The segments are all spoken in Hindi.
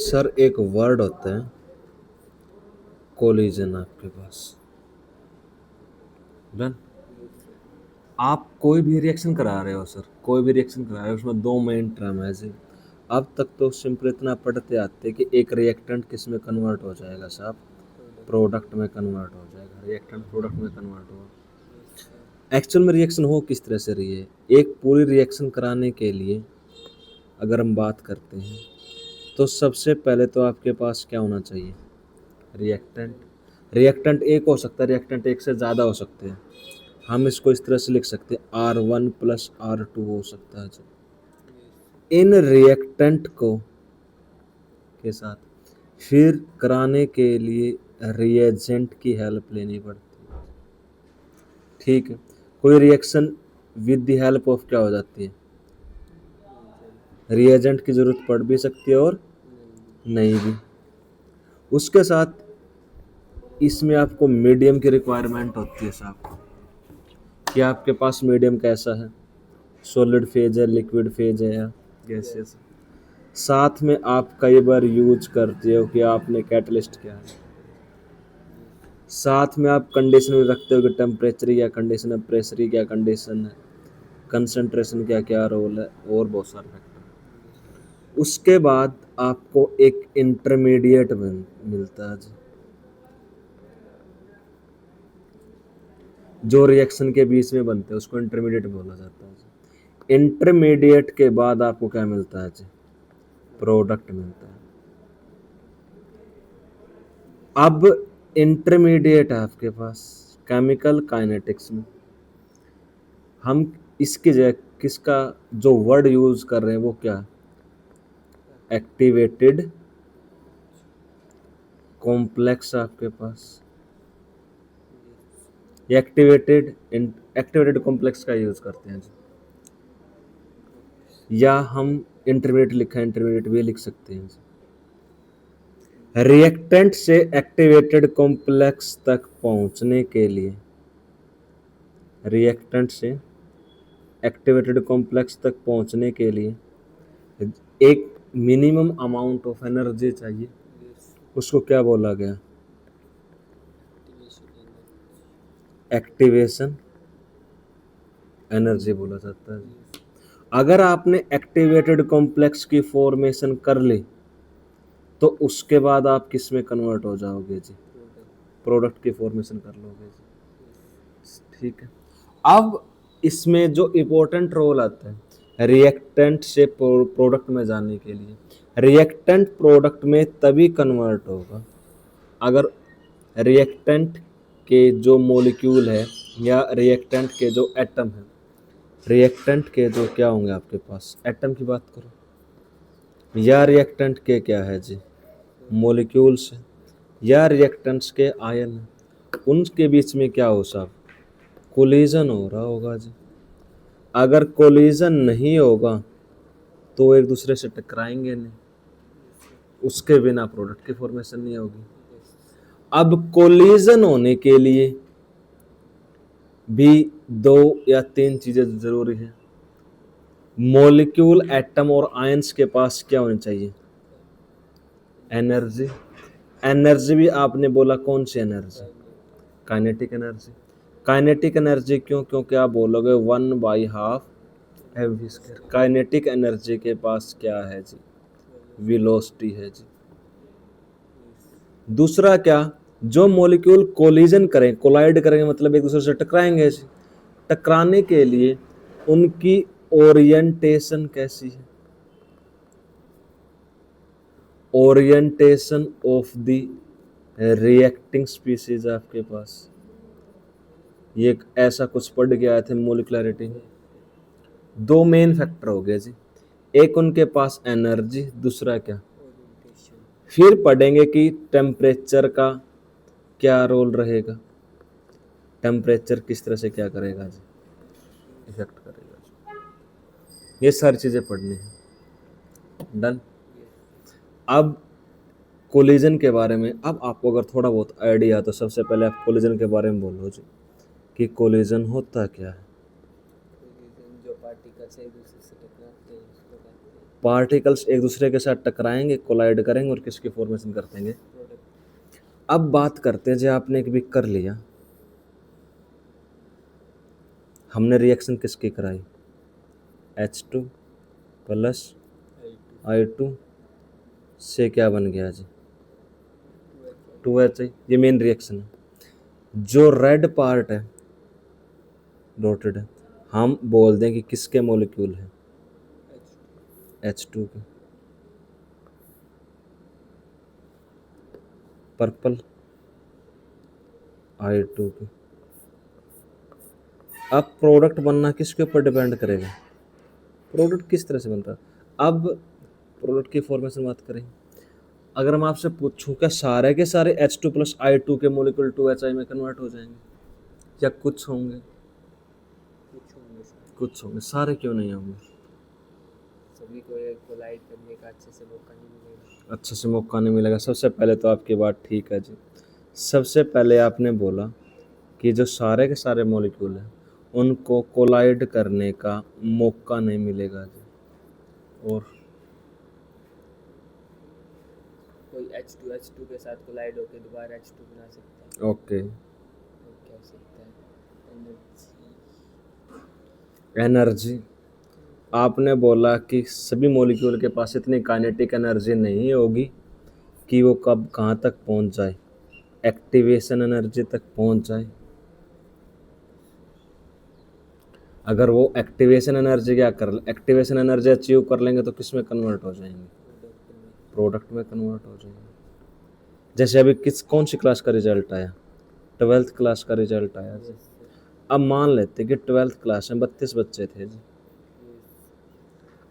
सर एक वर्ड होता है कोलिजन आपके पास। डन। आप कोई भी रिएक्शन करा रहे हो सर, कोई भी रिएक्शन करा रहे हो, उसमें दो मेन टर्म है जी। अब तक तो सिंपल इतना पढ़ते आते कि एक रिएक्टेंट किस में कन्वर्ट हो जाएगा साहब, प्रोडक्ट में कन्वर्ट हो जाएगा, रिएक्टेंट प्रोडक्ट में कन्वर्ट होगा। एक्चुअल में रिएक्शन हो किस तरह से रही है, एक पूरी रिएक्शन कराने के लिए अगर हम बात करते हैं तो सबसे पहले तो आपके पास क्या होना चाहिए, रिएक्टेंट। रिएक्टेंट एक हो सकता है, रिएक्टेंट एक से ज़्यादा हो सकते हैं। हम इसको इस तरह से लिख सकते हैं R1 प्लस R2 हो सकता है जो इन रिएक्टेंट को के साथ फिर कराने के लिए रिएजेंट की हेल्प लेनी पड़ती है। ठीक है, कोई reaction with the help of क्या हो जाती है, रिएजेंट की जरूरत पड़ भी सकती है और नहीं भी। उसके साथ इसमें आपको मीडियम की रिक्वायरमेंट होती है साहब, कि आपके पास मीडियम कैसा है, सॉलिड फेज है, लिक्विड फेज है या गैसियस। साथ में आप कई बार यूज करते हो कि आपने कैटलिस्ट क्या है, साथ में आप कंडीशन भी रखते हो कि टेम्परेचर क्या कंडीशन है, प्रेशर क्या कंडीशन है, कंसंट्रेशन क्या क्या रोल है, और बहुत सारे फैक्टर। उसके बाद आपको एक इंटरमीडिएट मिलता है जो रिएक्शन के बीच में बनते हैं, उसको इंटरमीडिएट बोला जाता है। इंटरमीडिएट के बाद आपको क्या मिलता है जी, प्रोडक्ट मिलता है। अब इंटरमीडिएट है आपके पास केमिकल काइनेटिक्स में, हम इसकी जगह किसका जो वर्ड यूज कर रहे हैं वो क्या, एक्टिवेटेड कॉम्प्लेक्स आपके पास, एक्टिवेटेड कॉम्प्लेक्स का यूज करते हैं जी। या हम इंटरमीडिएट लिखा है, इंटरमीडिएट भी लिख सकते हैं जी। रिएक्टेंट से एक्टिवेटेड कॉम्प्लेक्स तक पहुंचने के लिए, रिएक्टेंट से एक्टिवेटेड कॉम्प्लेक्स तक पहुंचने के लिए एक मिनिमम अमाउंट ऑफ एनर्जी चाहिए, उसको क्या बोला गया, एक्टिवेशन एनर्जी बोला जाता है। अगर आपने एक्टिवेटेड कॉम्प्लेक्स की फॉर्मेशन कर ली तो उसके बाद आप किस में कन्वर्ट हो जाओगे जी, प्रोडक्ट की फॉर्मेशन कर लोगे जी। ठीक है, अब इसमें जो इम्पोर्टेंट रोल आता है रिएक्टेंट से प्रोडक्ट में जाने के लिए, रिएक्टेंट प्रोडक्ट में तभी कन्वर्ट होगा अगर रिएक्टेंट के जो मॉलिक्यूल है या रिएक्टेंट के जो एटम है, रिएक्टेंट के जो क्या होंगे आपके पास, एटम की बात करो, या रिएक्टेंट के क्या है जी, मॉलिक्यूल्स, या रिएक्टेंट्स के आयन, उनके बीच में क्या हो साहब, कोलिजन हो रहा होगा जी। अगर कोलिजन नहीं होगा तो एक दूसरे से टकराएंगे नहीं, उसके बिना प्रोडक्ट की फॉर्मेशन नहीं होगी। अब कोलिजन होने के लिए भी दो या तीन चीजें जरूरी है, मॉलिक्यूल, एटम और आयंस के पास क्या होनी चाहिए, एनर्जी। एनर्जी भी आपने बोला कौन सी energy, kinetic energy. Kinetic energy क्यों, क्योंकि आप बोलोगे 1/2 mv²। काइनेटिक एनर्जी के पास क्या है जी, वेलोसिटी है जी। दूसरा क्या, जो मॉलिक्यूल कोलिजन करें, कोलाइड करेंगे मतलब एक दूसरे से टकराएंगे जी, टकराने के लिए उनकी ओरिएंटेशन कैसी है, orientation of the reacting species आपके पास, ये ऐसा कुछ पढ़ के आए थे मोलिकुलरिटी। दो मेन फैक्टर हो गए जी, एक उनके पास एनर्जी, दूसरा क्या, फिर पढ़ेंगे कि टेम्परेचर का क्या रोल रहेगा, टेम्परेचर किस तरह से क्या करेगा जी, इफेक्ट करेगा जी। ये सारी चीजें पढ़नी है। डन। अब कोलिजन के बारे में, अब आपको अगर थोड़ा बहुत आइडिया तो सबसे पहले आप कोलिजन के बारे में बोलो जी, कि कोलिजन होता क्या है। जो पार्टिकल्स एक दूसरे से टकराते हैं उसको कहते हैं पार्टिकल्स एक दूसरे के साथ टकराएंगे, कोलाइड करेंगे और किसकी फॉर्मेशन कर देंगे। अब बात करते हैं जो आपने एक भी कर लिया, हमने रिएक्शन किसकी कराई, H2 प्लस I2 से क्या बन गया जी, 2H। ये मेन रिएक्शन है। जो रेड पार्ट है डॉटेड है, हम बोल दें कि किसके मॉलिक्यूल है, H2 के। पर्पल I2 के। अब प्रोडक्ट बनना किसके ऊपर डिपेंड करेगा, प्रोडक्ट किस तरह से बनता है। अब प्रोडक्ट की फॉर्मेशन बात करें, अगर मैं आपसे पूछूं क्या सारे के सारे H2 प्लस I2 के मॉलिक्यूल 2HI में कन्वर्ट हो जाएंगे, या कुछ होंगे, कुछ होंगे, सारे क्यों नहीं होंगे, सभी को कोलाइड करने का अच्छे से मौका नहीं मिलेगा। अच्छे से मौका नहीं मिलेगा। सबसे पहले तो आपकी बात ठीक है जी, सबसे पहले आपने बोला कि जो सारे के सारे मॉलिक्यूल हैं उनको कोलाइड करने का मौका नहीं मिलेगा जी, और कोई H2 के साथ कोलाइड होकर दोबारा H2 बना सकता है। ओके, तो क्या हो सकता है, एनर्जी। आपने बोला कि सभी मॉलिक्यूल के पास इतनी काइनेटिक एनर्जी नहीं होगी कि वो कब कहाँ तक पहुँच जाए, एक्टिवेशन एनर्जी तक पहुँच जाए। अगर वो एक्टिवेशन एनर्जी क्या कर, एक्टिवेशन एनर्जी अचीव कर लेंगे तो किस में कन्वर्ट हो जाएंगे, प्रोडक्ट में कन्वर्ट हो जाएंगे। जैसे अभी कौन सी क्लास का रिजल्ट आया, 12th क्लास का रिजल्ट आया जी। अब मान लेते कि 12th क्लास में 32 बच्चे थे जी।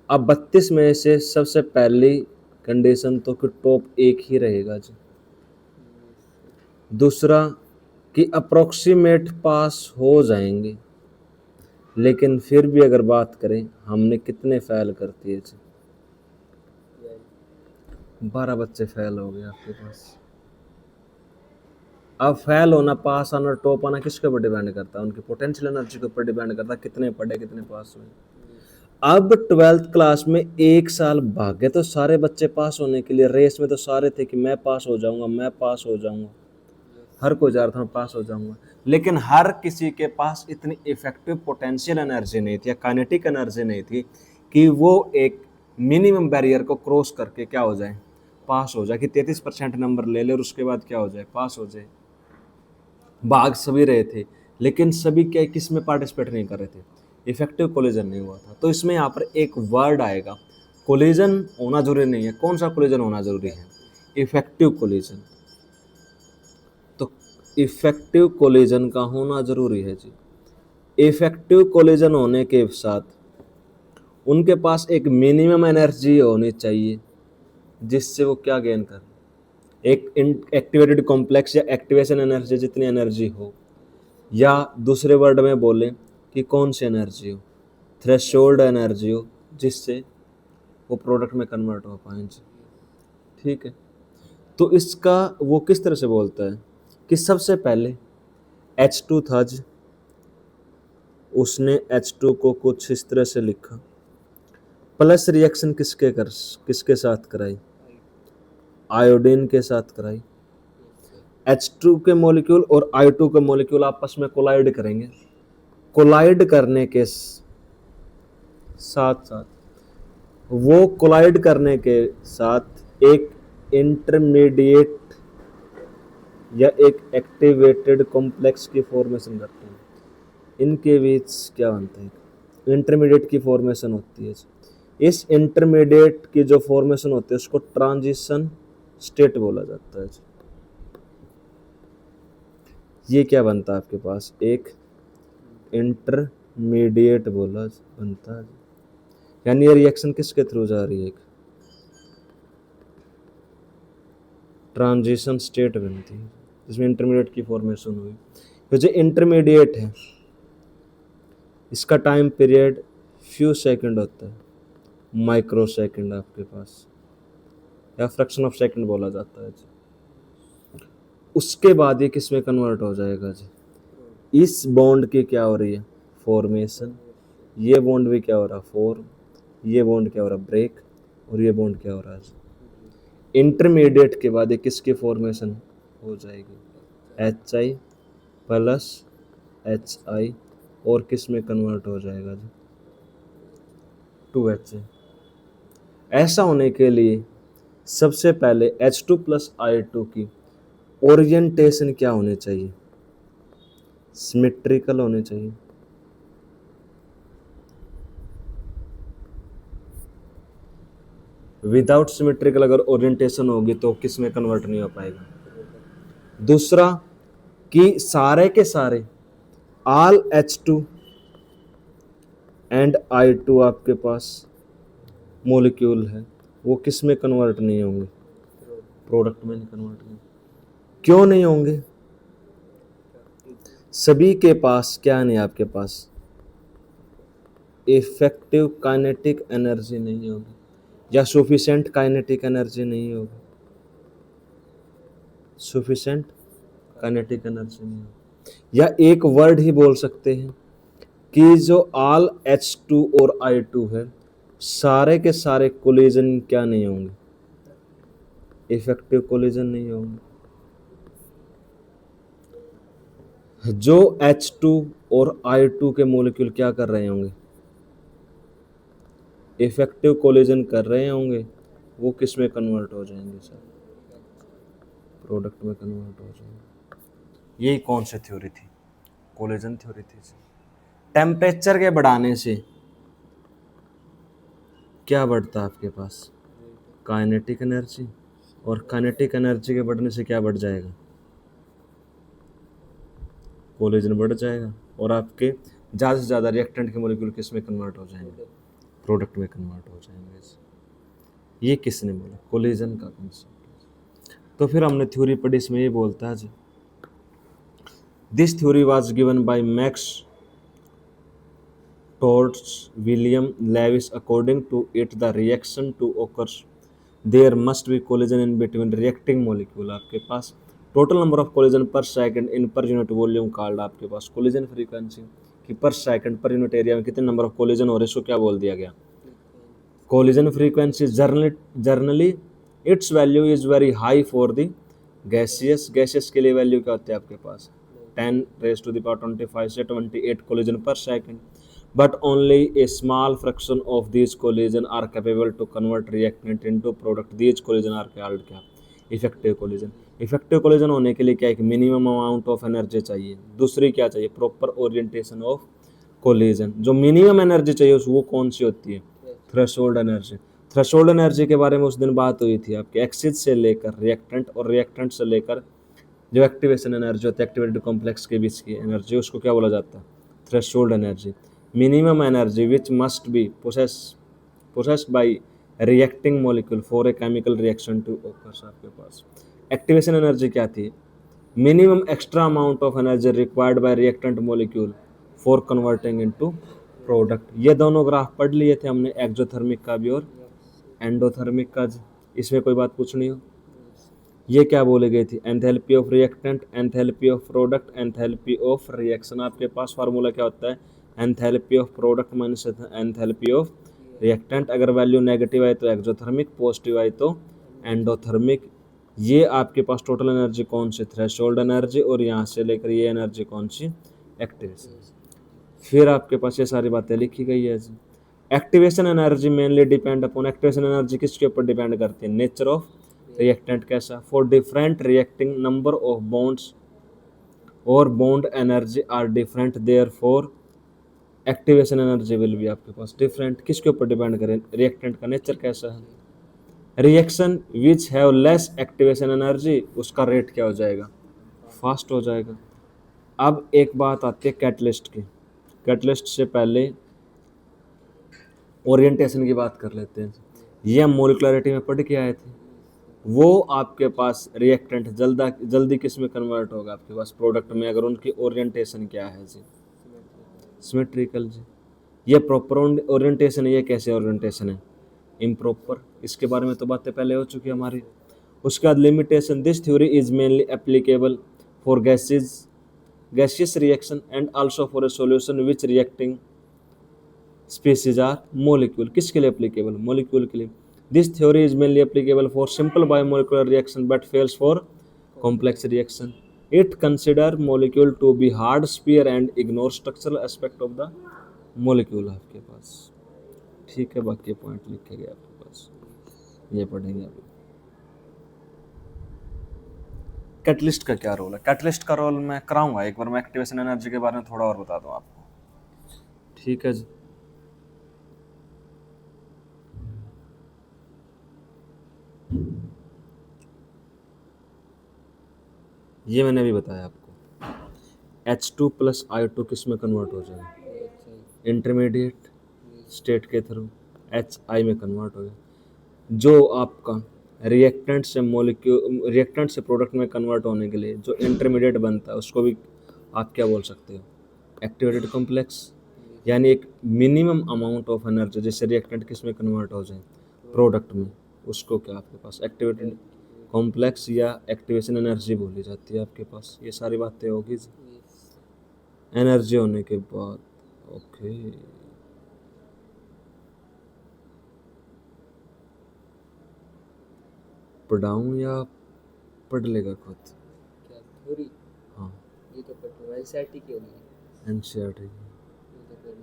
अब 32 में से सबसे पहली कंडीशन तो कि टॉप एक ही रहेगा जी। दूसरा कि अप्रोक्सीमेट पास हो जाएंगे, लेकिन फिर भी अगर बात करें हमने कितने फेल कर दिए जी, 12 बच्चे फेल हो गए आपके पास। अब फेल होना, पास आना, टॉप आना किसके ऊपर डिपेंड करता है, उनकी पोटेंशियल एनर्जी के ऊपर डिपेंड करता है, कितने पढ़े कितने पास हुए। अब 12th क्लास में एक साल भागे तो सारे बच्चे पास होने के लिए, रेस में तो सारे थे कि मैं पास हो जाऊंगा, मैं पास हो जाऊंगा, हर कोई जा रहा था मैं पास हो जाऊंगा, लेकिन हर किसी के पास इतनी इफेक्टिव पोटेंशियल एनर्जी नहीं थी या काइनेटिक एनर्जी नहीं थी कि वो एक मिनिमम बैरियर को क्रॉस करके क्या हो जाए, पास हो जाए, कि 33% नंबर ले ले और उसके बाद क्या हो जाए, पास हो जाए। भाग सभी रहे थे, लेकिन सभी क्या किस में पार्टिसिपेट नहीं कर रहे थे, इफेक्टिव कोलिजन नहीं हुआ था। तो इसमें यहाँ पर एक वर्ड आएगा, कोलिजन होना जरूरी नहीं है। कौन सा कोलिजन होना जरूरी है, इफेक्टिव कोलिजन। तो इफेक्टिव कोलिजन का होना जरूरी है जी। इफेक्टिव कोलिजन होने के साथ उनके पास एक मिनिमम एनर्जी होनी चाहिए जिससे वो क्या गेन कर, एक एक्टिवेटेड कॉम्प्लेक्स या एक्टिवेशन एनर्जी, जितनी एनर्जी हो, या दूसरे वर्ड में बोलें कि कौन सी एनर्जी हो, थ्रेशोल्ड एनर्जी हो, जिससे वो प्रोडक्ट में कन्वर्ट हो पाए जी। ठीक है, तो इसका वो किस तरह से बोलता है कि सबसे पहले H2 था जी, उसने H2 को कुछ इस तरह से लिखा, प्लस रिएक्शन किसके साथ कराई, आयोडीन के साथ कराई। H2 के मॉलिक्यूल और I2 के मॉलिक्यूल आपस में कोलाइड करेंगे, कोलाइड करने के साथ साथ वो कोलाइड करने के साथ एक इंटरमीडिएट या एक एक्टिवेटेड कॉम्प्लेक्स की फॉर्मेशन करते हैं। इनके बीच क्या बनता है, इंटरमीडिएट की फॉर्मेशन होती है। इस इंटरमीडिएट की जो फॉर्मेशन होती है उसको ट्रांजिशन स्टेट बोला जाता है। ये क्या बनता है आपके पास, एक इंटरमीडिएट बोला बनता है, यानी ये रिएक्शन किसके थ्रू जा रही है, एक ट्रांजिशन स्टेट बनती है जिसमें इंटरमीडिएट की फॉर्मेशन हुई। तो जो इंटरमीडिएट है इसका टाइम पीरियड फ्यू सेकंड होता है, माइक्रो सेकंड आपके पास, या फ्रैक्शन ऑफ सेकंड बोला जाता है जी। उसके बाद ये किस में कन्वर्ट हो जाएगा जी, इस बॉन्ड की क्या हो रही है, फॉर्मेशन, ये बॉन्ड भी क्या हो रहा, फॉर्म, ये बॉन्ड क्या हो रहा, ब्रेक, और ये बॉन्ड क्या हो रहा है, इंटरमीडिएट के बाद ये किसकी फॉर्मेशन हो जाएगी, HI प्लस HI, और किस में कन्वर्ट हो जाएगा जी, 2HA। ऐसा होने के लिए सबसे पहले H2 प्लस I2 की ओरिएंटेशन क्या होनी चाहिए, सिमेट्रिकल होनी चाहिए। विदाउट सिमेट्रिकल अगर ओरिएंटेशन होगी तो किस में कन्वर्ट नहीं हो पाएगा। दूसरा कि सारे के सारे ऑल H2 एंड I2 आपके पास मॉलिक्यूल है, वो किस में कन्वर्ट नहीं होंगे, प्रोडक्ट में नहीं कन्वर्ट नहीं। क्यों नहीं होंगे, सभी के पास क्या नहीं, आपके पास इफेक्टिव काइनेटिक एनर्जी नहीं होगी या सफिशिएंट काइनेटिक एनर्जी नहीं होगी, सफिशिएंट काइनेटिक एनर्जी नहीं होगी। या एक वर्ड ही बोल सकते हैं कि जो ऑल H2 और I2 है, सारे के सारे कोलिजन क्या नहीं होंगे, इफेक्टिव कोलिजन नहीं होंगे। जो H2 और I2 के मॉलिक्यूल क्या कर रहे होंगे, इफेक्टिव कोलिजन कर रहे होंगे, वो किस में कन्वर्ट हो जाएंगे सर, प्रोडक्ट में कन्वर्ट हो जाएंगे। यही कौन सी थ्योरी थी, कोलिजन थ्योरी थी। टेम्परेचर के बढ़ाने से क्या बढ़ता है आपके पास, काइनेटिक एनर्जी, और काइनेटिक एनर्जी के बढ़ने से क्या बढ़ जाएगा, कोलिजन बढ़ जाएगा, और आपके ज़्यादा से ज़्यादा रिएक्टेंट के मॉलिक्यूल किस में कन्वर्ट हो जाएंगे, प्रोडक्ट में कन्वर्ट हो जाएंगे। ये किसने बोला, कोलिजन का कॉन्सेप्ट। तो फिर हमने थ्योरी पढ़ी, इसमें ये बोलता है जी, this theory was given by Max Trautz William Lewis. According to it the reaction to occurs there must be collision in between reacting molecule. आपके पास total number of collision per second in per unit volume called, आपके पास कोलिजन फ्रीक्वेंसी कि पर सेकंड पर यूनिट एरिया में कितने नंबर ऑफ कोलिजन हो रहे, इसको क्या बोल दिया गया, collision frequency. Generally it's value is very high for the gaseous के लिए वैल्यू क्या होती है आपके पास 10⁻25 से 28 collision per second, but only a small fraction of these collision are capable to convert reactant into product. These collision are called क्या, इफेक्टिव कोलिजन। इफेक्टिव कोलिजन होने के लिए क्या, एक मिनिमम अमाउंट ऑफ एनर्जी चाहिए, दूसरी क्या चाहिए, प्रॉपर ओरिएंटेशन ऑफ कोलिजन। जो मिनिमम एनर्जी चाहिए वो कौन सी होती है, थ्रेशोल्ड एनर्जी। थ्रेशोल्ड एनर्जी के बारे में उस दिन बात हुई थी, आपके एक्सिस से लेकर रिएक्टेंट और रिएक्टेंट से लेकर जो एक्टिवेशन एनर्जी होती है एक्टिवेटेड कॉम्प्लेक्स के बीच की एनर्जी, उसको क्या बोला जाता है, threshold energy. Minimum energy which must be possessed by reacting molecule for a chemical reaction to occurs. आपके पास एक्टिवेशन एनर्जी क्या थी, minimum extra amount of energy required by reactant molecule for converting into product. ये दोनों ग्राफ पढ़ लिए थे हमने, एक्सोथर्मिक का भी और एंडोथर्मिक का। इसमें कोई बात पूछनी हो, ये क्या बोली गई थी, enthalpy of reactant, enthalpy of product, enthalpy of reaction. आपके पास फार्मूला क्या होता है, enthalpy of product minus enthalpy of reactant. अगर वैल्यू नेगेटिव आए तो एक्सोथर्मिक, पॉजिटिव आए तो एंडोथर्मिक। ये आपके पास टोटल एनर्जी कौन सी, थ्रेशोल्ड एनर्जी, और यहाँ से लेकर ये एनर्जी कौन सी, एक्टिवेशन। फिर आपके पास ये सारी बातें लिखी गई है। Activation energy mainly depend upon, activation energy किसके ऊपर डिपेंड करती है, नेचर ऑफ रिएक्टेंट कैसा। For different reacting number of bonds और bond energy are different, therefore activation energy will भी आपके पास डिफरेंट। किसके ऊपर डिपेंड करें, रिएक्टेंट का नेचर कैसा है। Reaction which have less activation energy, उसका रेट क्या हो जाएगा, फास्ट हो जाएगा। अब एक बात आती है कैटलिस्ट की, कैटलिस्ट से पहले ओरिएंटेशन की बात कर लेते हैं। ये हम मोलिकुलरिटी में पढ़ के आए थे। वो आपके पास रिएक्टेंट जल्दी किस में कन्वर्ट होगा, आपके पास प्रोडक्ट में, अगर उनकी ओरिएंटेशन क्या है जी, सिमेट्रिकल जी। ये प्रॉपर ओरिएंटेशन है, ये कैसे ओरिएंटेशन है, इम्प्रॉपर। इसके बारे में तो बातें पहले हो चुकी हमारी। उसके बाद limitation, this theory is mainly applicable for gaseous reaction and also for a solution which reacting species are molecule. किसके लिए एप्लीकेबल, मॉलिक्यूल के लिए। This theory is mainly applicable for simple bimolecular reaction but fails for complex reaction. It consider molecule to be hard sphere and ignore structural aspect of the molecule आपके पास. ठीक है, बाकी पॉइंट लिखे गए आपके पास, ये पढ़ेंगे अभी. कैटलिस्ट का क्या रोल है? कैटलिस्ट का रोल मैं कराऊंगा एक बार, मैं एक्टिवेशन एनर्जी के बारे में थोड़ा और बता दूं आपको. ठीक है जी. ये मैंने अभी बताया आपको. H2 प्लस I2 किस में कन्वर्ट हो जाएगा? इंटरमीडिएट स्टेट के थ्रू HI में कन्वर्ट हो जाएगा. जो आपका रिएक्टेंट से प्रोडक्ट में कन्वर्ट होने के लिए जो इंटरमीडिएट बनता है उसको भी आप क्या बोल सकते हो? Activated complex. यानी एक मिनिमम अमाउंट ऑफ एनर्जी जिससे रिएक्टेंट किस में कन्वर्ट हो जाए? प्रोडक्ट में. उसको क्या आपके पास एक्टिवेटेड कॉम्प्लेक्स या एक्टिवेशन एनर्जी बोली जाती है आपके पास. ये सारी बातें होगी एनर्जी होने के बाद. ओके, पढ़ाऊँ या पढ़ लेगा खुद? क्या थ्योरी? हाँ, ये तो पढ़ एनसीईआरटी की होगी. एनसीईआरटी की. ये तो पढ़.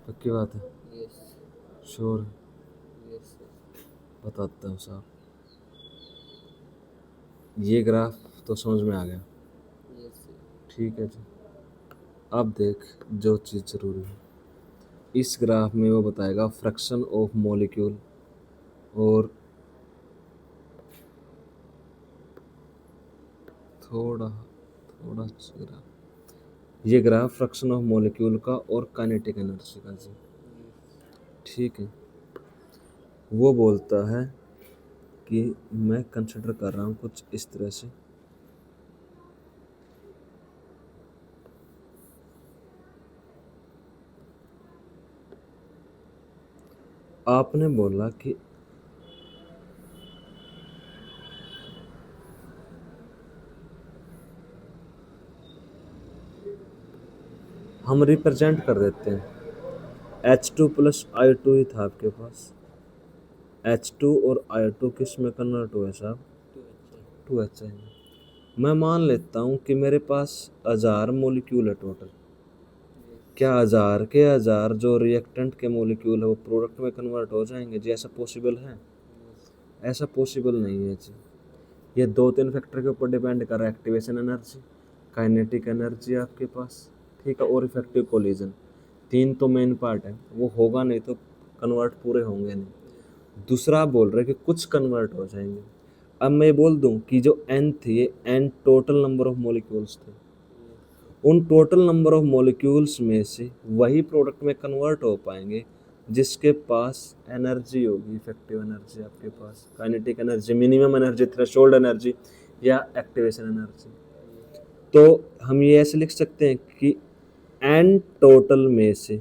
पक्की बात है? यस. श्योर? यस. बताता हूँ साहब. ये ग्राफ तो समझ में आ गया. यस. ठीक है जी. अब देख जो चीज़ ज़रूरी है, इस ग्राफ में वो बताएगा फ्रैक्शन ऑफ मॉलिक्यूल और थोड़ा थोड़ा ग्राफ, ये ग्राफ फ्रैक्शन ऑफ मॉलिक्यूल का और काइनेटिक एनर्जी का जी. ठीक है. वो बोलता है कि मैं कंसिडर कर रहा हूँ कुछ इस तरह से. आपने बोला कि हम रिप्रेजेंट कर देते हैं. H2 प्लस I2 ही था आपके पास. H2 और I2 किस में कन्वर्ट हुए साहब? 2HI में. मैं मान लेता हूँ कि मेरे पास 1000 मोलिक्यूल है टोटल. क्या 1000 के 1000 जो रिएक्टेंट के मोलिक्यूल है वो प्रोडक्ट में कन्वर्ट हो जाएंगे जी? ऐसा पॉसिबल है? ऐसा पॉसिबल नहीं है जी. ये 2-3 फैक्टर के ऊपर डिपेंड कर रहा है. एक्टिवेशन एनर्जी, काइनेटिक एनर्जी आपके पास, ठीक है, और इफेक्टिव कोलिजन. 3 तो मेन पार्ट है, वो होगा नहीं तो कन्वर्ट पूरे होंगे नहीं. दूसरा बोल रहे कि कुछ कन्वर्ट हो जाएंगे. अब मैं बोल दूं कि जो n थे ये n total number of molecules थे. उन टोटल नंबर ऑफ मॉलिक्यूल्स में से वही प्रोडक्ट में कन्वर्ट हो पाएंगे जिसके पास एनर्जी होगी, इफेक्टिव एनर्जी आपके पास, kinetic energy, minimum energy, threshold energy या एक्टिवेशन एनर्जी. तो हम ये ऐसे लिख सकते हैं कि n टोटल में से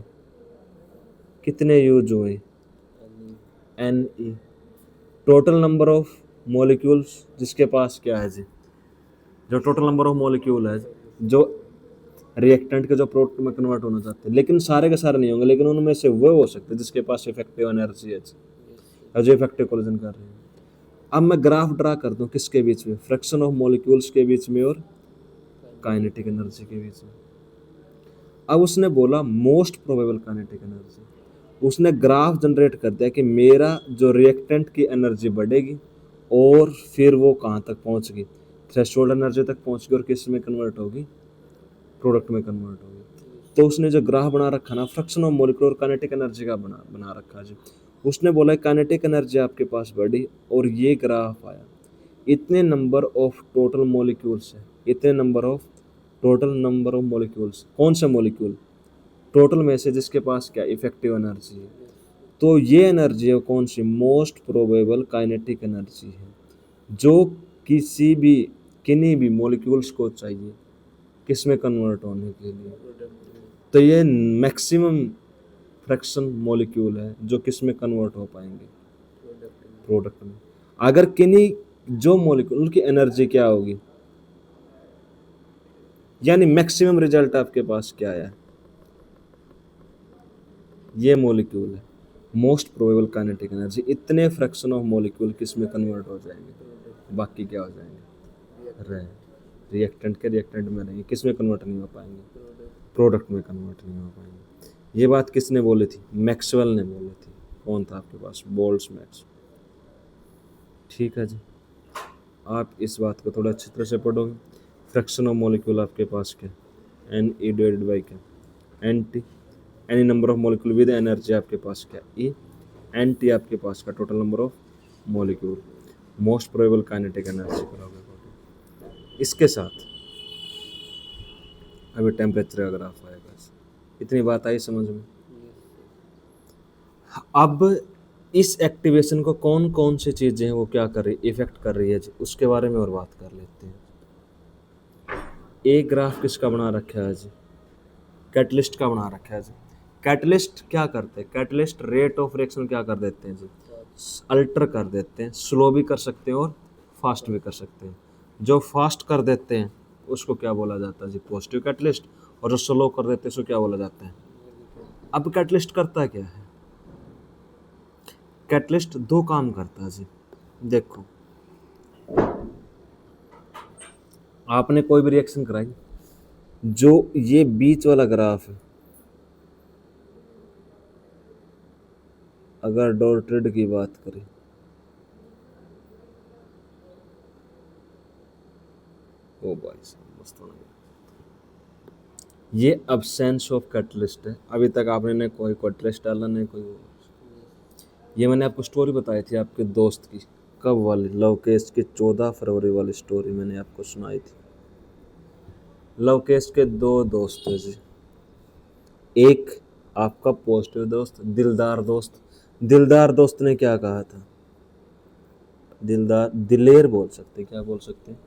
कितने यूज हुए? Ne. Total number of molecules जिसके पास क्या है जी? जो टोटल नंबर ऑफ मॉलिक्यूल है जो रिएक्टेंट के जो प्रोडक्ट में कन्वर्ट होना चाहते हैं, लेकिन सारे के सारे नहीं होंगे, लेकिन उनमें से वो हो सकते हैं जिसके पास इफेक्टिव एनर्जी है और जो इफेक्टिव कोलिजन कर रहे हैं. अब मैं ग्राफ ड्रा कर दूं किसके बीच में? फ्रैक्शन ऑफ मॉलिक्यूल्स के बीच में और काइनेटिक एनर्जी के बीच में. अब उसने बोला मोस्ट प्रोबेबल काइनेटिक एनर्जी. उसने ग्राफ जनरेट कर दिया कि मेरा जो रिएक्टेंट की एनर्जी बढ़ेगी और फिर वो कहाँ तक पहुँच गई? थ्रेशोल्ड एनर्जी तक पहुँच गई और किस में कन्वर्ट होगी? प्रोडक्ट में कन्वर्ट होगी. तो उसने जो ग्राफ बना रखा ना फ्रैक्शन ऑफ मॉलिक्यूल और काइनेटिक एनर्जी का बना रखा जी. उसने बोला काइनेटिक एनर्जी आपके पास बढ़ी और ये ग्राफ आया. इतने नंबर ऑफ टोटल मॉलिक्यूल्स है, इतने number of total number of molecules. कौन से मॉलिक्यूल? टोटल में से जिसके पास क्या इफेक्टिव एनर्जी है. तो ये एनर्जी है कौन सी? मोस्ट प्रोबेबल काइनेटिक एनर्जी है जो किन्हीं भी मॉलिक्यूल्स को चाहिए किस में कन्वर्ट होने के लिए. तो ये मैक्सिमम फ्रैक्शन मॉलिक्यूल है जो किस में कन्वर्ट हो पाएंगे? प्रोडक्ट में. अगर किन्हीं जो मॉलिक्यूल उनकी एनर्जी क्या होगी, यानी मैक्सिमम रिजल्ट आपके पास क्या आया? ये मॉलिक्यूल है मोस्ट प्रोबेबल काइनेटिक एनर्जी, इतने फ्रैक्शन ऑफ मॉलिक्यूल किस में कन्वर्ट हो जाएंगे, प्रोडक्ट बाकी क्या हो जाएंगे, रिएक्ट रहे रिएक्टेंट के रिएक्टेंट में रहेंगे, किस में कन्वर्ट नहीं हो पाएंगे, प्रोडक्ट प्रोडक्ट में कन्वर्ट नहीं हो पाएंगे। ये बात किसने बोली थी, मैक्सवेल ने बोली थी। कौन था आपके पास, बोल्ट्जमैन। ठीक है जी, आप इस बात को थोड़ा अच्छी तरह से पढ़ोगे। फ्रैक्शन ऑफ मॉलिक्यूल आपके पास क्या, एन ई डिवाइडेड बाई क्या, N T. Any number of molecule with energy आपके पास क्या, ई। एन टी आपके पास का total number of molecule. Most probable kinetic energy करोगे। इसके साथ अभी टेम्परेचर का ग्राफ आएगा। इतनी बात आई समझ में। अब इस एक्टिवेशन को कौन कौन सी चीजें हैं वो क्या कर रही, इफेक्ट कर रही है जी, उसके बारे में और बात कर लेते हैं। एक ग्राफ किसका बना रखा है जी, कैटलिस्ट का बना रखा है जी। कैटलिस्ट क्या करते हैं, कैटलिस्ट रेट ऑफ रिएक्शन क्या कर देते हैं जी, अल्टर कर देते हैं। स्लो भी कर सकते हैं और फास्ट भी कर सकते हैं। जो फास्ट कर देते हैं उसको क्या बोला जाता है जी, पॉजिटिव कैटलिस्ट। और जो स्लो कर देते हैं उसको क्या बोला जाता है। अब कैटलिस्ट करता क्या है, कैटलिस्ट दो काम करता है जी। देखो, आपने कोई भी रिएक्शन कराई, जो ये बीच वाला ग्राफ है, अगर डॉटेड की बात करें, ओ भाई साहब मस्त होना, ये अब्सेंस ऑफ कैटलिस्ट है। अभी तक आपने ने कोई कैटलिस्ट डाला नहीं कोई वो। ये मैंने आपको स्टोरी बताई थी आपके दोस्त की, कब वाली, लवकेश की 14 फरवरी वाली स्टोरी मैंने आपको सुनाई थी। लवकेश के दो दोस्त थे जी, एक आपका पॉजिटिव दोस्त, दिलदार दोस्त। दिलदार दोस्त ने क्या कहा था, दिलदार, दिलेर बोल सकते, क्या बोल सकते हैं,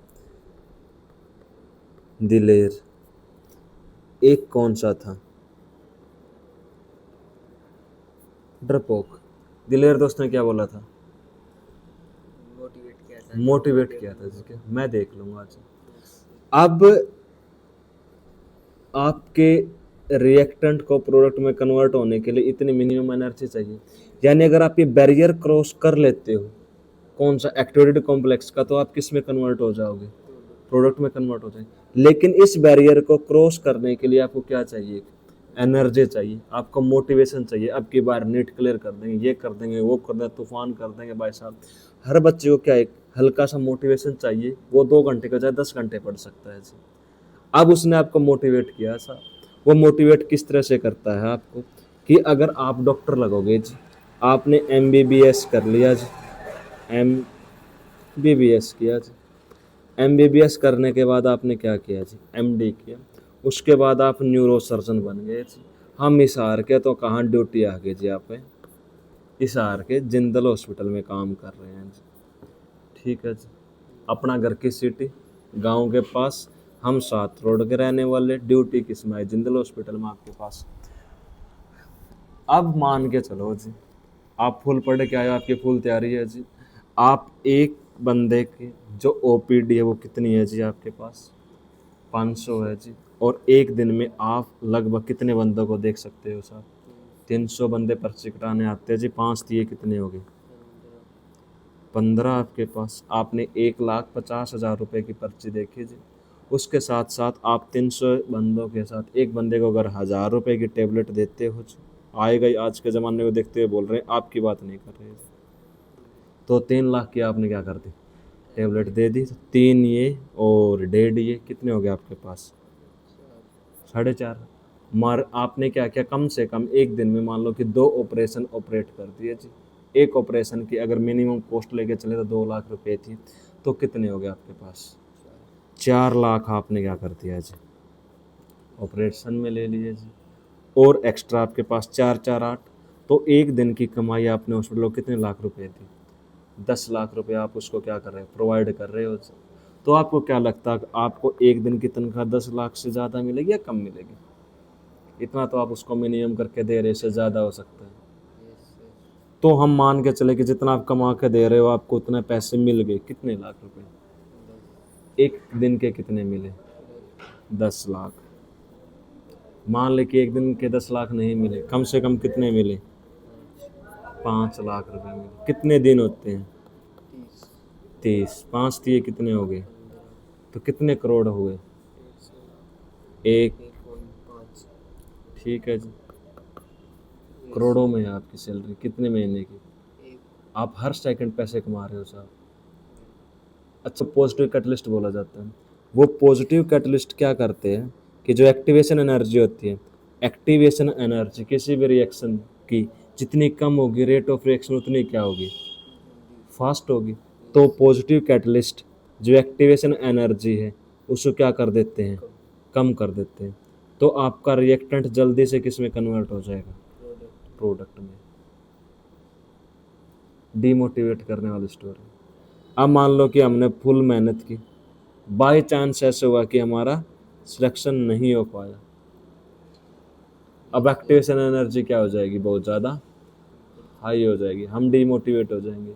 दिलेर। एक कौन सा था, डरपोक। दिलेर दोस्त ने क्या बोला था, मोटिवेट किया था जी, क्या मैं देख लूंगा आज। अब आपके रिएक्टेंट को प्रोडक्ट में कन्वर्ट होने के लिए इतनी मिनिमम एनर्जी चाहिए। यानी अगर आप ये बैरियर क्रॉस कर लेते हो, कौन सा, एक्टिवेटेड कॉम्प्लेक्स का, तो आप किस में कन्वर्ट हो जाओगे, प्रोडक्ट में कन्वर्ट हो जाएंगे। लेकिन इस बैरियर को क्रॉस करने के लिए आपको क्या चाहिए, एनर्जी चाहिए, आपको मोटिवेशन चाहिए। अब की बार नीट क्लियर कर देंगे, ये कर देंगे, वो कर देंगे, तूफान कर देंगे भाई साहब। हर बच्चे को क्या, एक हल्का सा मोटिवेशन चाहिए, वो 2 घंटे का चाहे 10 घंटे पढ़ सकता है जी। अब उसने आपको मोटिवेट किया सा, वो मोटिवेट किस तरह से करता है आपको, कि अगर आप डॉक्टर लगोगे जी, आपने MBBS कर लिया जी, MBBS किया जी, MBBS करने के बाद आपने क्या किया जी, MD किया। उसके बाद आप न्यूरो सर्जन बन गए जी। हम हिसार के तो कहाँ ड्यूटी आ गई जी, आप हिसार के जिंदल हॉस्पिटल में काम कर रहे हैं जी। ठीक है जी, अपना घर की सिटी, गांव के पास, हम 7 रोड के रहने वाले, ड्यूटी किस में है, जिंदल हॉस्पिटल में आपके पास। अब मान के चलो जी, आप फुल पढ़ के आए, आपकी फुल तैयारी है जी। आप एक बंदे की जो OPD है वो कितनी है जी आपके पास, 500 है जी। और एक दिन में आप लगभग कितने बंदों को देख सकते हो साहब, 300 बंदे पर्ची कटाने आते हैं जी। 5 दिए कितने हो गए, 15 आपके पास। आपने 1,50,000 रुपये की पर्ची देखी जी। उसके साथ साथ आप 300 बंदों के साथ एक बंदे को अगर 1,000 रुपये की टेबलेट देते हो जी, आएगा ही, आज के ज़माने को देखते हुए बोल रहे हैं, आपकी बात नहीं कर रहे। तो 3 लाख की आपने क्या कर दी, टेबलेट दे दी। तो 3 ये और 1.5 ये, कितने हो गए आपके पास, 4.5। मार आपने क्या किया, कम से कम एक दिन में मान लो कि 2 ऑपरेशन ऑपरेट कर दिए जी। एक ऑपरेशन की अगर मिनिमम कॉस्ट लेके चले तो 2 लाख रुपए थी, तो कितने हो गए आपके पास, 4 लाख आपने क्या कर दिया जी, ऑपरेशन में ले लिए जी। और एक्स्ट्रा आपके पास 4-4-8, तो एक दिन की कमाई आपने हॉस्पिटल को कितने लाख रुपए दी, 10 लाख रुपए आप उसको क्या कर रहे हैं, प्रोवाइड कर रहे हो। तो आपको क्या लगता है कि आपको एक दिन की तनख्वाह 10 लाख से ज़्यादा मिलेगी या कम मिलेगी, इतना तो आप उसको मिनिमम करके दे रहे, इससे ज़्यादा हो सकता है। तो हम मान के चले कि जितना आप कमा के दे रहे हो आपको उतने पैसे मिल गए, कितने लाख रुपए, एक दिन के कितने मिले, 10 लाख। मान ले कि एक दिन के 10 लाख नहीं मिले, कम से कम कितने मिले, 5 लाख रुपए मिले। कितने दिन होते हैं? 30, 30। 5 दिए कितने हो गए? 15, तो कितने करोड़ हुए? 100, एक। 1.5, ठीक है जी, करोड़ों में है आपकी सैलरी। कितने महीने की? 1, आप हर सेकंड पैसे कमा रहे हो साहब। अच्छा, पॉजिटिव कैटलिस्ट बोला जाता है। वो पॉजिटिव कैटलिस्ट क्या करते हैं कि जो एक्टिवेशन एनर्जी होती है, एक्टिवेशन एनर्जी किसी भी रिएक्शन की जितनी कम होगी, रेट ऑफ रिएक्शन उतनी क्या होगी? फास्ट होगी। तो पॉजिटिव कैटलिस्ट जो एक्टिवेशन एनर्जी है उसको क्या कर देते हैं? कम कर देते हैं। तो आपका रिएक्टेंट जल्दी से किस में कन्वर्ट हो जाएगा? प्रोडक्ट, प्रोडक्ट में। डीमोटिवेट करने वाली स्टोरी। अब मान लो कि हमने फुल मेहनत की, बाय चांस ऐसे हुआ कि हमारा सिलेक्शन नहीं हो पाया। अब एक्टिवेशन एनर्जी क्या हो जाएगी? बहुत ज़्यादा हाई हो जाएगी, हम डीमोटिवेट हो जाएंगे।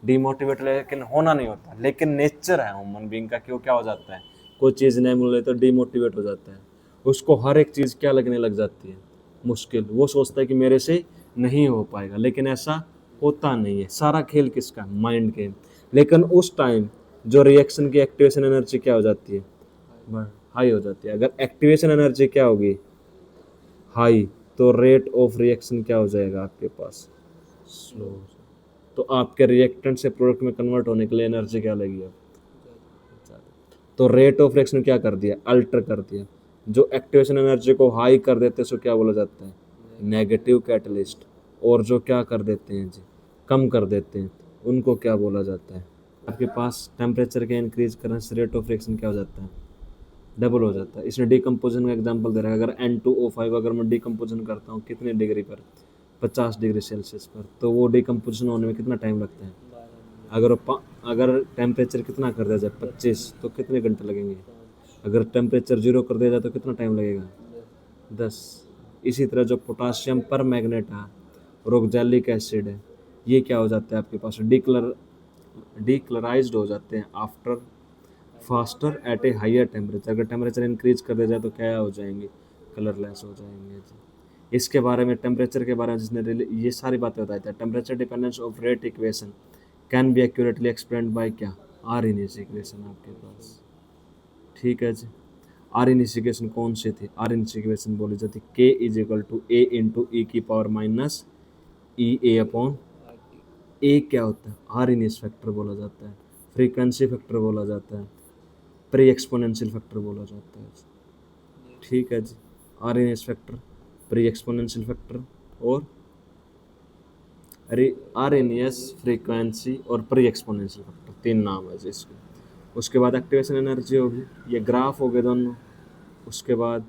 डीमोटिवेट लेकिन होना नहीं होता, लेकिन नेचर है ह्यूमन बीइंग का कि वो क्या हो जाता है, कोई चीज़ नहीं मिले तो डीमोटिवेट हो जाता है। उसको हर एक चीज़ क्या लगने लग जाती है? मुश्किल। वो सोचता है कि मेरे से नहीं हो पाएगा, लेकिन ऐसा होता नहीं है। सारा खेल किसका? Mind game. लेकिन उस टाइम जो रिएक्शन की एक्टिवेशन एनर्जी क्या हो जाती है? हाई हो जाती है। अगर एक्टिवेशन एनर्जी क्या होगी? हाई। तो रेट ऑफ रिएक्शन क्या हो जाएगा आपके पास? स्लो। तो आपके रिएक्टेंट से प्रोडक्ट में कन्वर्ट होने के लिए एनर्जी क्या लगी है? तो रेट ऑफ रिएक्शन क्या कर दिया? अल्टर कर दिया। जो एक्टिवेशन एनर्जी को हाई कर देते हैं उसको क्या बोला जाता है? Negative catalyst. और जो क्या कर देते हैं जी, कम कर देते हैं, उनको क्या बोला जाता है? आपके पास टेम्परेचर के इंक्रीज करने से रेट ऑफ रिएक्शन क्या हो जाता है? डबल हो जाता है। इसने डिकम्पोजन का एग्जांपल दे रहा है। अगर N2O5 अगर मैं डिकम्पोजन करता हूँ कितने डिग्री पर? 50 डिग्री सेल्सियस पर, तो वो डिकम्पोजन होने में कितना टाइम लगता है? 12, अगर टेम्परेचर कितना कर दिया जाए 25, तो कितने घंटे लगेंगे? 5, अगर टेम्परेचर 0 कर दिया जाए तो कितना टाइम लगेगा? 10, 10। इसी तरह जो पोटासियम पर मैग्नेट है, रोगजैलिक एसिड है, ये क्या हो जाता है आपके पास? डिक्लराइज्ड हो जाते हैं after faster at a higher temperature. अगर टेम्परेचर इंक्रीज कर दिया जाए तो क्या हो जाएंगे? कलरलेस हो जाएंगे जी। इसके बारे में, टेम्परेचर के बारे में जिसने ये सारी बातें बताई थी, temperature dependence of rate equation can be accurately explained bye क्या? आर इनिस इक्वेशन आपके पास। ठीक है जी। आर इनिस इक्वेशन कौन सी थी? आर इनिस इक्वेशन बोली जाती k is equal to A into e की power minus e A upon RT, A. क्या होता है? आर इनिस फैक्टर बोला जाता है, फ्रीक्वेंसी फैक्टर बोला जाता है, प्री एक्सपोनेंशियल फैक्टर बोला जाता है। ठीक है जी। Arrhenius factor, pre exponential factor और आर एन एस फ्रीक्वेंसी और प्री एक्सपोनेंशियल फैक्टर, 3 नाम है जी इसके। उसके बाद एक्टिवेशन एनर्जी होगी, ये ग्राफ हो गए दोनों। उसके बाद